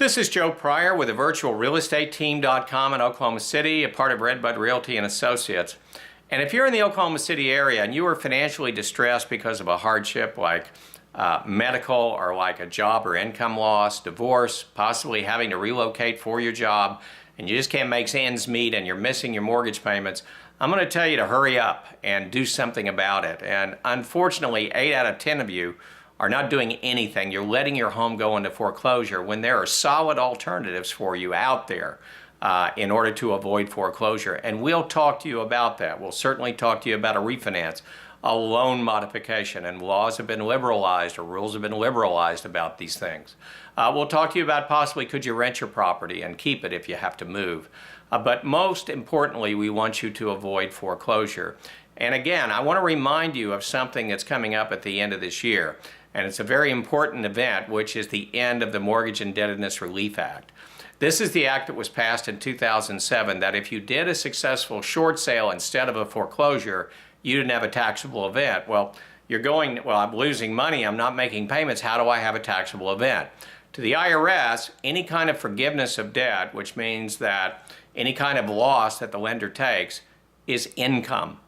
This is Joe Pryor with the virtualrealestateteam.com in Oklahoma City, a part of Redbud Realty and Associates. And if you're in the Oklahoma City area and you are financially distressed because of a hardship like medical or like a job or income loss, divorce, possibly having to relocate for your job, and you just can't make ends meet and you're missing your mortgage payments, I'm going to tell you to hurry up and do something about it. And unfortunately, 8 out of 10 of you are not doing anything. You're letting your home go into foreclosure when there are solid alternatives for you out there in order to avoid foreclosure. And we'll talk to you about that. We'll certainly talk to you about a refinance, a loan modification, and laws have been liberalized or rules have been liberalized about these things. We'll talk to you about possibly could you rent your property and keep it if you have to move. But most importantly, we want you to avoid foreclosure. And again, I want to remind you of something that's coming up at the end of this year. And it's a very important event, which is the end of the Mortgage Indebtedness Relief Act. This is the act that was passed in 2007 that if you did a successful short sale instead of a foreclosure, you didn't have a taxable event. Well, you're going, well, I'm losing money, I'm not making payments, how do I have a taxable event? To the IRS, any kind of forgiveness of debt, which means that any kind of loss that the lender takes, is income.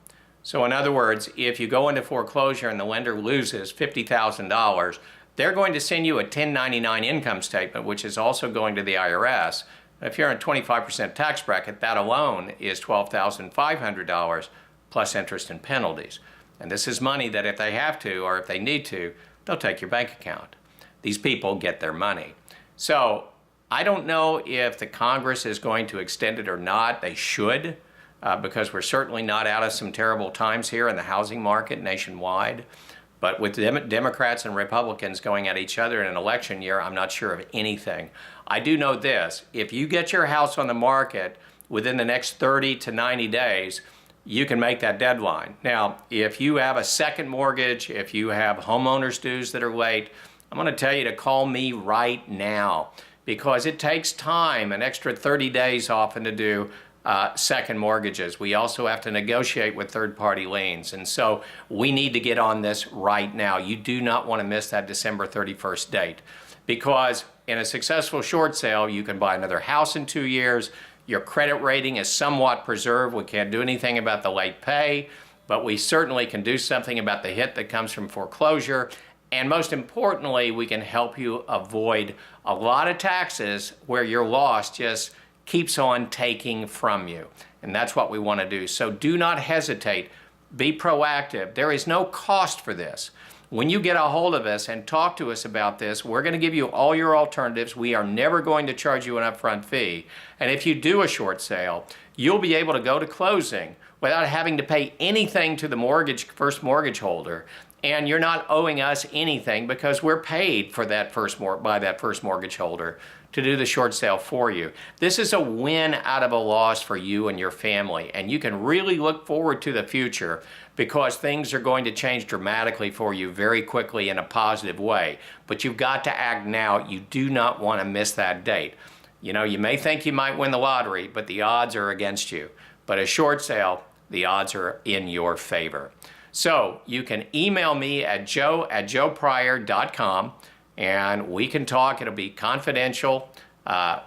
So in other words, if you go into foreclosure and the lender loses $50,000, they're going to send you a 1099 income statement, which is also going to the IRS. If you're in a 25% tax bracket, that alone is $12,500 plus interest and penalties. And this is money that if they have to or if they need to, they'll take your bank account. These people get their money. So I don't know if the Congress is going to extend it or not. They should. Because we're certainly not out of some terrible times here in the housing market nationwide. But with Democrats and Republicans going at each other in an election year, I'm not sure of anything. I do know this: if you get your house on the market within the next 30 to 90 days, you can make that deadline. Now, if you have a second mortgage, if you have homeowners dues that are late, I'm going to tell you to call me right now, because it takes time, an extra 30 days often, to do second mortgages. We also have to negotiate with third-party liens, and so we need to get on this right now. You do not want to miss that December 31st date, because in a successful short sale, you can buy another house in 2 years. Your credit rating is somewhat preserved. We can't do anything about the late pay, but we certainly can do something about the hit that comes from foreclosure. And most importantly, we can help you avoid a lot of taxes where your loss just keeps on taking from you. And that's what we want to do. So do not hesitate. Be proactive. There is no cost for this. When you get a hold of us and talk to us about this, we're going to give you all your alternatives. We are never going to charge you an upfront fee. And if you do a short sale, you'll be able to go to closing without having to pay anything to the first mortgage holder. And you're not owing us anything because we're paid for that by that first mortgage holder to do the short sale for you. This is a win out of a loss for you and your family, and you can really look forward to the future because things are going to change dramatically for you very quickly in a positive way. But you've got to act now. You do not want to miss that date. You know, you may think you might win the lottery, but the odds are against you. But a short sale, the odds are in your favor. So you can email me at joe@joepryor.com. and we can talk. It'll be confidential.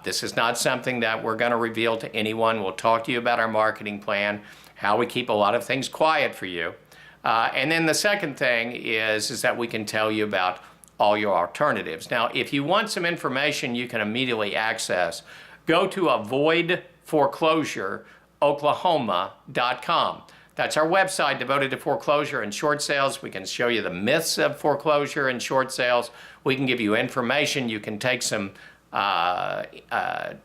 This is not something that we're going to reveal to anyone. We'll talk to you about our marketing plan, how we keep a lot of things quiet for you. And then the second thing is that we can tell you about all your alternatives. Now, if you want some information you can immediately access, go to avoidforeclosureoklahoma.com. That's our website devoted to foreclosure and short sales. We can show you the myths of foreclosure and short sales. We can give you information. You can take some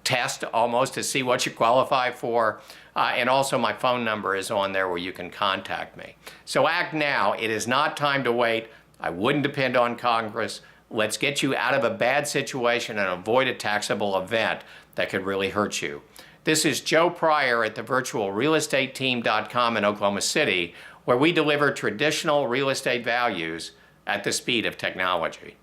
test almost to see what you qualify for. And also my phone number is on there where you can contact me. So act now. It is not time to wait. I wouldn't depend on Congress. Let's get you out of a bad situation and avoid a taxable event that could really hurt you. This is Joe Pryor at the virtualrealestateteam.com in Oklahoma City, where we deliver traditional real estate values at the speed of technology.